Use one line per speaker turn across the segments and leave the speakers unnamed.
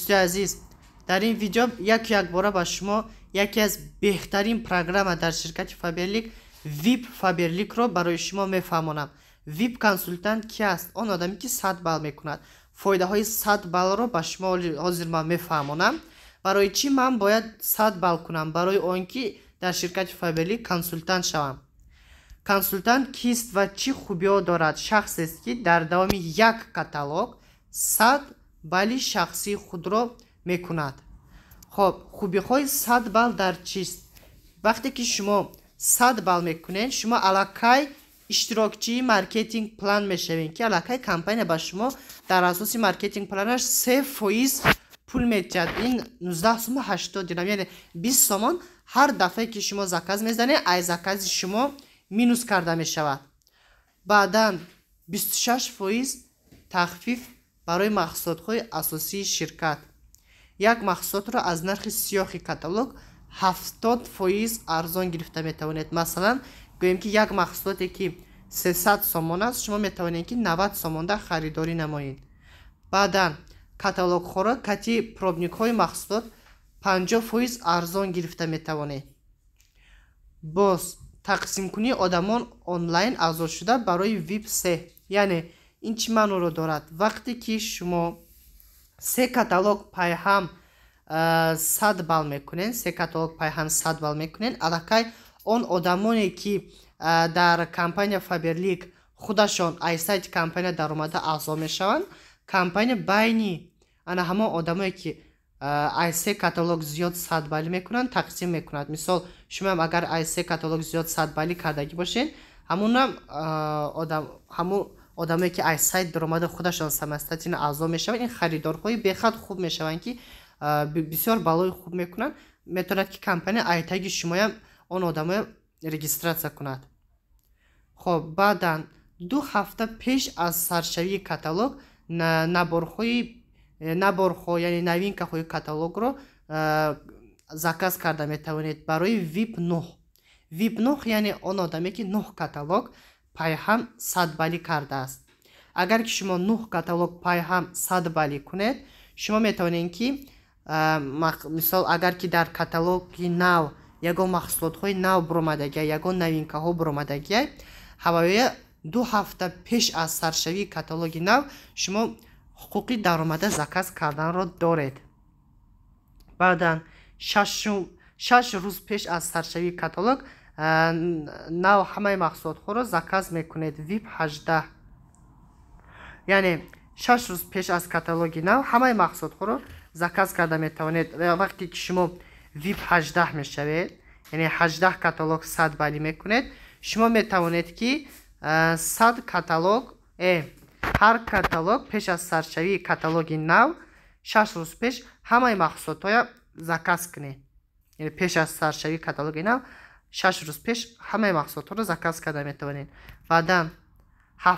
دوستای عزیز، در این ویدیو یک باره با شما یکی از بهترین پروگرام در شرکت فایبرلیک ویب فایبرلیک رو برای شما میفهمونم. ویب کانسولتانت کی است؟ آن آدمی که 100 بال میکند. فایده های 100 بال رو با شما حاضر من میفهمونم. برای چی من باید 100 بال کنم؟ برای اون که در شرکت فایبرلیک کانسولتانت شوم. کانسولتانت کیست و چی خوبی ها دارد؟ شخصی است که در دوام یک کاتالوگ 100 بالی شخصی خود را میکند. خب خوبی های 100 بال در چیست؟ وقتی که شما 100 بال میکنین، شما علاقه اشتراکچی مارکتینگ پلان میشوین که علاقه کمپانی با شما در اساس مارکتینگ پلانش 3% پول میدهد. این 19 سوم 80 درهم، یعنی 20 تومان هر دفعه که شما زکات میزنید از زکات شما مینوس کرده میشود. بعدا 26% تخفیف برای محصولات اساسی شرکت. یک محصول را از نرخ سیاه کاتالوگ 70% ارزان گرفته میتوانید. مثلا گوییم که یک محصولاتی که 300 سومان است، شما میتوانید که 90 سومان ده خریداری نمایید. بعدا کاتالوگ خورا کتی پروبنیک های محصولات 50% ارزان گرفته میتوانید. باز تقسیم کنی آدمان آنلاین اعضا شده برای ویب 3. یعنی این چی معنی رو دارد؟ وقتی که شما 3 کاتالوگ پای هم 100 بال میکنین، 3 کاتالوگ پای هم 100 بال میکنین، علاقه اون آدمانی که در کمپانی فایبرلیک خودشان از سایت کمپانی در اومده اعضا میشوند، کمپانی بینی انا همه آدمایی که از 3 کاتالوگ زیاد 100 بالی میکنن تقسیم میکند. مثال شما هم اگر از 3 کاتالوگ زیاد 100 بالی کردگی باشین، همون آدمایی که از سایت در اومده خودشان سمستاتین اعضا میشوند، این خریدارهای بخد خوب میشوند که بسیار بالای خوب میکنن. میتواند که کمپانی ایتگ شما هم اون آدمای رجیستراسیون کند. خب بعدا 2 هفته پیش از سرشوی کاتالوگ نبارخو یعنی نوینکه های کاتالوگ رو زکات کرده میتوانید برای ویب 9. ویب 9 یعنی اون آدمی که 9 کاتالوگ پای هم 100 بالی کرده است. اگر که شما 9 کاتالوگ پای هم 100 بالی کنید، شما میتوانید که مثال اگر که در کاتالوگی نو یگان محصولات های نو برآمدگی یگان نوینکه ها برآمدگی حوالی 2 هفته پیش از سرشوی کاتالوگ نو شما حقوقی درآمد زکات کردن را دارید. بعدا 6 روز پیش از سرشوی کاتالوگ نو همه محصولات خود را زکات میکنید. ویب 18 یعنی 6 روز پیش از کاتالوگ نو همه محصولات خود را زکات کرده میتوانید. وقتی که شما ویب 18 میشوید، یعنی 18 کاتالوگ 100 بالی میکنید، شما میتوانید که 100 کاتالوگ هر کاتالوگ پیش از سرشوی کاتالوگ نو 6 روز پیش همه محصولات های زکات کنید. یعنی پیش از سرشوی کاتالوگ نو 6 روز پیش همه محصولات رو زکات کرده میتوانید. بعدا 70%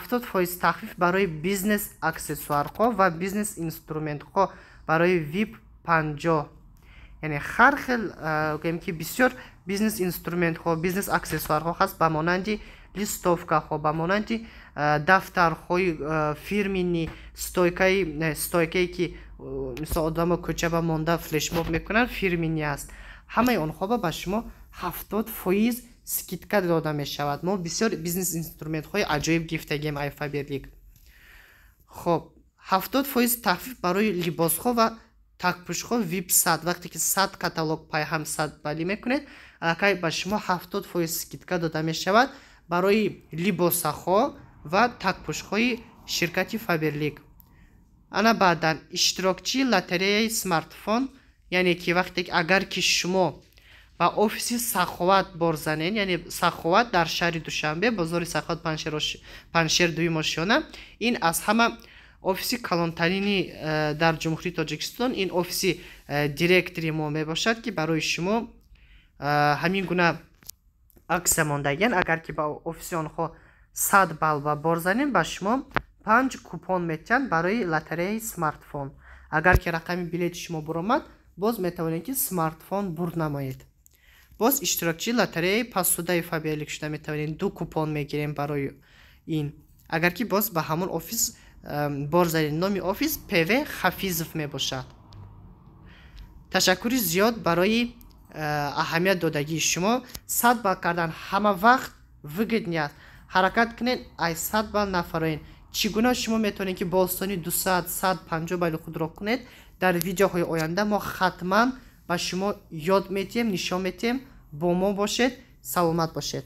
تخفیف برای بیزنس اکسسوار ها و بیزنس اینسترومنت ها برای ویب 50. یعنی هر خیل گویم که بسیار بیزنس اینسترومنت ها بیزنس اکسسوار ها هست، به مانند لیستوفکا ها، به مانند دفتر های فیرمینی، استویکایی که مثل آدم کوچه با مانده فلش موب میکنن فیرمینی است. همه اونها با شما 70% سکیتکا داده می شود. ما بسیار بیزنس اینسترومنت های عجایب گرفتگیم ای فایبرلیک. خب 70% تخفیف برای لباس ها و تکپوش ها ویب 100. وقتی که 100 کاتالوگ پای هم 100 بالی میکنید، علاقه با شما 70% سکیتکا داده می شود برای لباس ها و تکپوش های شرکت فایبرلیک. انا بعدا اشتراکچی لاتری سمارت فون، یعنی که وقتی اگر که شما با офиси سخاوت برزنین، یعنی سخاوت در شهر دوشنبه بازار سخاوت پنشهر دوی ماشیانه، این از همه офиси کلانترینی در جمهوری تاجیکستان، این офиси دیرکتری ما می باشد که برای شما همین گونه عکس ماندگین. اگر که با офиси آنها 100 بال و برزنین، با شما 5 کوپون میتن برای لاتری سمارت فون. اگر که رقم بلیت شما برآمد، باز میتوانید که سمارت فون برد نمایید. باز اشتراکچی لاتری پاسوده فایبرلیک شده میتوانید 2 کوپون میگیریم برای این. اگر که باز به همون офис برزنین، نامی офис پو خفیزف میباشد. ташаккури зиёд барои аҳамият додагии шумо. 100 балл кардан ҳама вақт выгоднее аст. ҳаракат кунед, ай 100 балл нафароин. чӣ гуна шумо метавонед ки болстони 200 150 балли худро кунед. дар видеоҳои оянда мо хатман ба шумо ёд метиҳем, нишон метиҳем. бо мо бошед, саломат бошед.